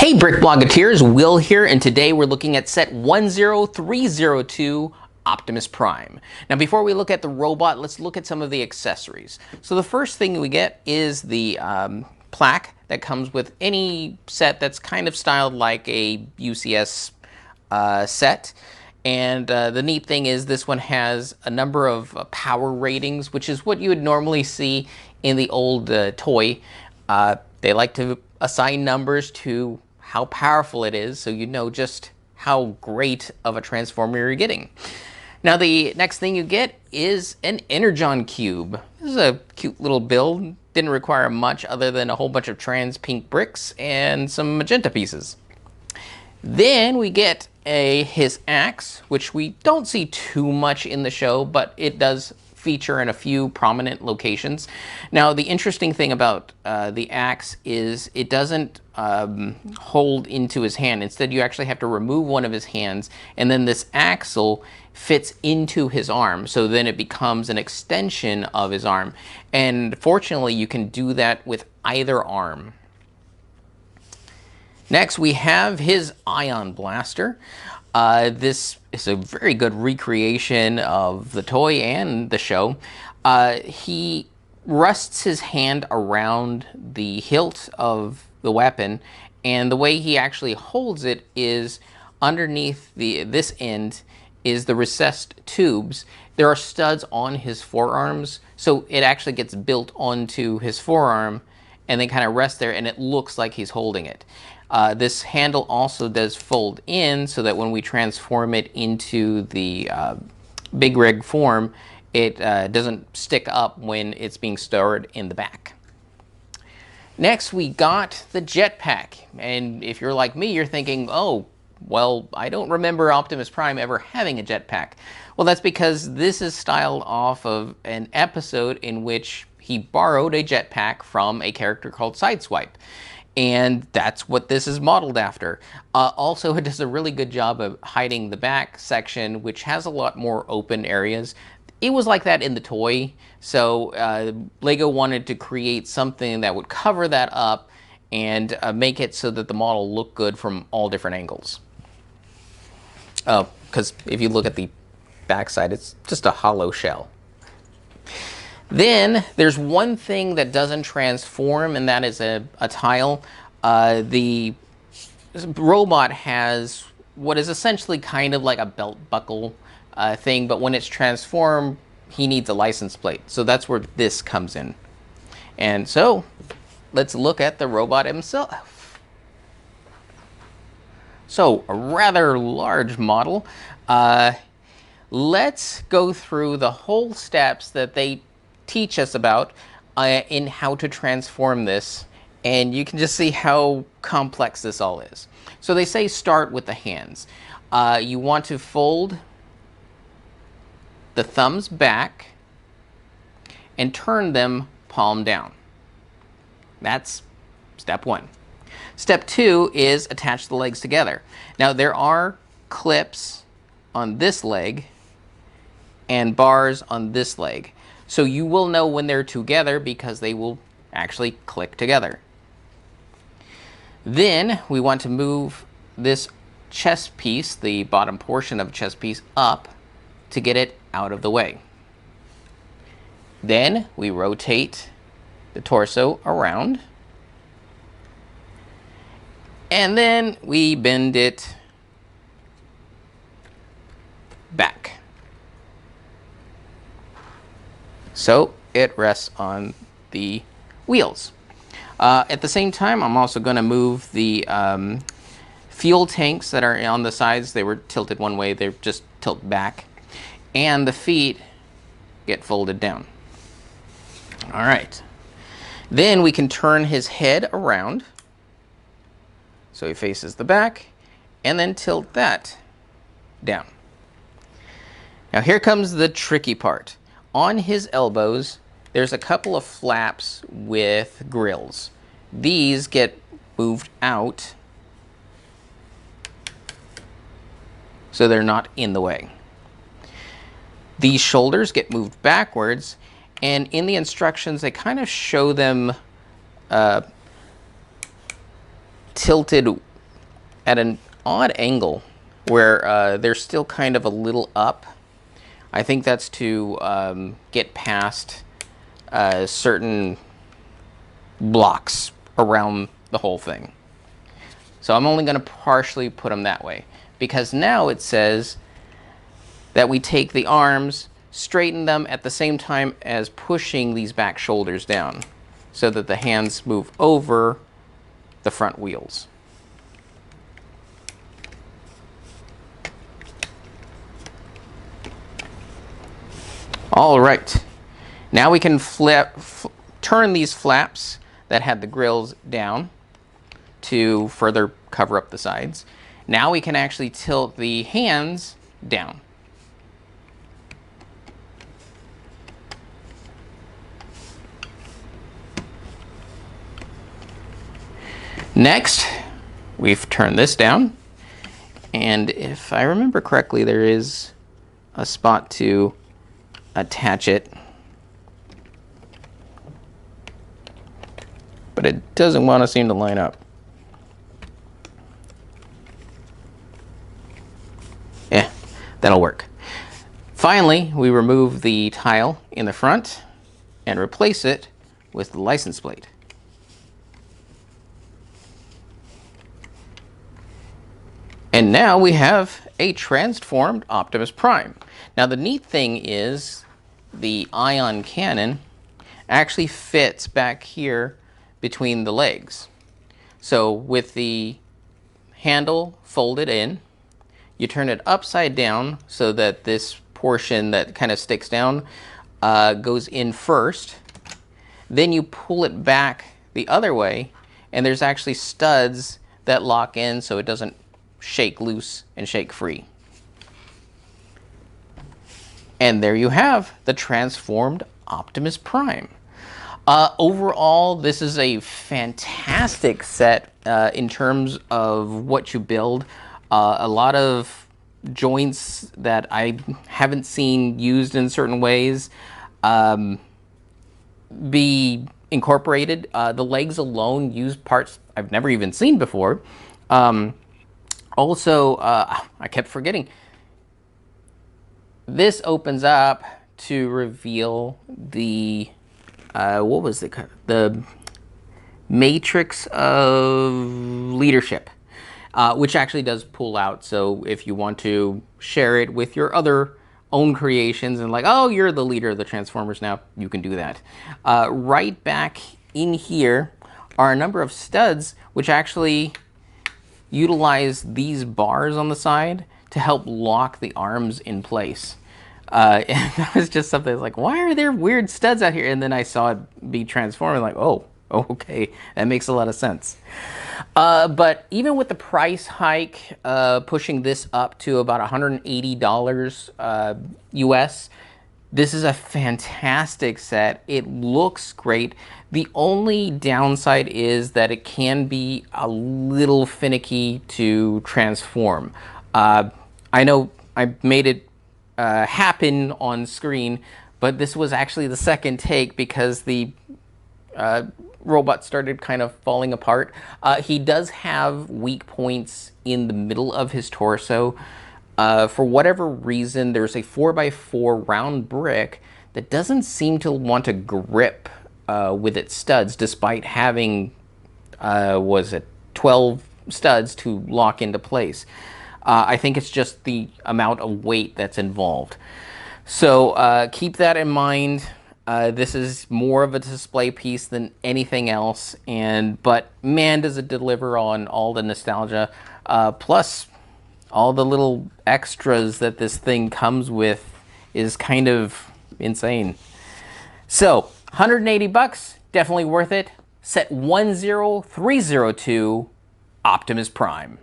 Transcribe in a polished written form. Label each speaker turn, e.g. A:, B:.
A: Hey Brick Bloggeteers, Will here, and today we're looking at set 10302 Optimus Prime. Now before we look at the robot, let's look at some of the accessories. So the first thing we get is the plaque that comes with any set that's kind of styled like a UCS set. And the neat thing is this one has a number of power ratings, which is what you would normally see in the old toy. They like to assign numbers to how powerful it is, so you know just how great of a transformer you're getting. Now the next thing you get is an Energon Cube. This is a cute little build. Didn't require much other than a whole bunch of trans pink bricks and some magenta pieces. Then we get his axe, which we don't see too much in the show, but it does feature in a few prominent locations. Now the interesting thing about the axe is it doesn't hold into his hand. Instead you actually have to remove one of his hands, and then this axle fits into his arm, so then it becomes an extension of his arm. And fortunately you can do that with either arm. Next we have his ion blaster. This is a very good recreation of the toy and the show. He rests his hand around the hilt of the weapon, and the way he actually holds it is underneath this end is the recessed tubes. There are studs on his forearms, so it actually gets built onto his forearm and then kind of rests there, and it looks like he's holding it. This handle also does fold in so that when we transform it into the big rig form, it doesn't stick up when it's being stored in the back. Next, we got the Jetpack. And if you're like me, you're thinking, oh, well, I don't remember Optimus Prime ever having a jetpack. Well, that's because this is styled off of an episode in which he borrowed a jetpack from a character called Sideswipe. And that's what this is modeled after. Also, it does a really good job of hiding the back section, which has a lot more open areas. It was like that in the toy, so Lego wanted to create something that would cover that up and make it so that the model looked good from all different angles. Because if you look at the backside, it's just a hollow shell. Then there's one thing that doesn't transform, and that is a tile. The robot has what is essentially kind of like a belt buckle thing, but when it's transformed, he needs a license plate. So that's where this comes in. And so let's look at the robot himself. So a rather large model. Let's go through the whole steps that they teach us about in how to transform this, and you can just see how complex this all is. So they say start with the hands. You want to fold the thumbs back and turn them palm down. That's step one. Step two is attach the legs together. Now there are clips on this leg and bars on this leg. So you will know when they're together because they will actually click together. Then we want to move this chest piece, the bottom portion of chest piece, up to get it out of the way. Then we rotate the torso around. And then we bend it back. So it rests on the wheels. At the same time, I'm also going to move the fuel tanks that are on the sides. They were tilted one way, they're just tilt back. And the feet get folded down. All right. Then we can turn his head around so he faces the back, and then tilt that down. Now here comes the tricky part. On his elbows, there's a couple of flaps with grills. These get moved out so they're not in the way. These shoulders get moved backwards, and in the instructions they kind of show them tilted at an odd angle where they're still kind of a little up. I think that's to get past certain blocks around the whole thing. So I'm only going to partially put them that way, because now it says that we take the arms, straighten them at the same time as pushing these back shoulders down so that the hands move over the front wheels. All right, now we can turn these flaps that had the grills down to further cover up the sides. Now we can actually tilt the hands down. Next, we've turned this down, and if I remember correctly, there is a spot to attach it, but it doesn't want to seem to line up. Yeah, that'll work. Finally, we remove the tile in the front and replace it with the license plate. And now we have a transformed Optimus Prime. Now the neat thing is the ion cannon actually fits back here between the legs. So with the handle folded in, you turn it upside down so that this portion that kind of sticks down goes in first. Then you pull it back the other way, and there's actually studs that lock in so it doesn't shake loose and shake free. And there you have the transformed Optimus Prime. Overall, this is a fantastic set in terms of what you build. A lot of joints that I haven't seen used in certain ways be incorporated. The legs alone use parts I've never even seen before. Also, I kept forgetting, this opens up to reveal the, what was it? The Matrix of Leadership, which actually does pull out. So if you want to share it with your other own creations and like, oh, you're the leader of the Transformers now, you can do that. Right back in here are a number of studs which actually utilize these bars on the side to help lock the arms in place. And that was just something that's like, why are there weird studs out here? And then I saw it be transformed, like, oh, okay, that makes a lot of sense. But even with the price hike, pushing this up to about $180 US, this is a fantastic set. It looks great. The only downside is that it can be a little finicky to transform. I know I made it happen on screen, but this was actually the second take because the robot started kind of falling apart. He does have weak points in the middle of his torso. For whatever reason, there's a 4x4 round brick that doesn't seem to want to grip with its studs, despite having, 12 studs to lock into place. I think it's just the amount of weight that's involved. So keep that in mind. This is more of a display piece than anything else, but man, does it deliver on all the nostalgia, plus all the little extras that this thing comes with is kind of insane. So 180 bucks, definitely worth it. Set 10302, Optimus Prime.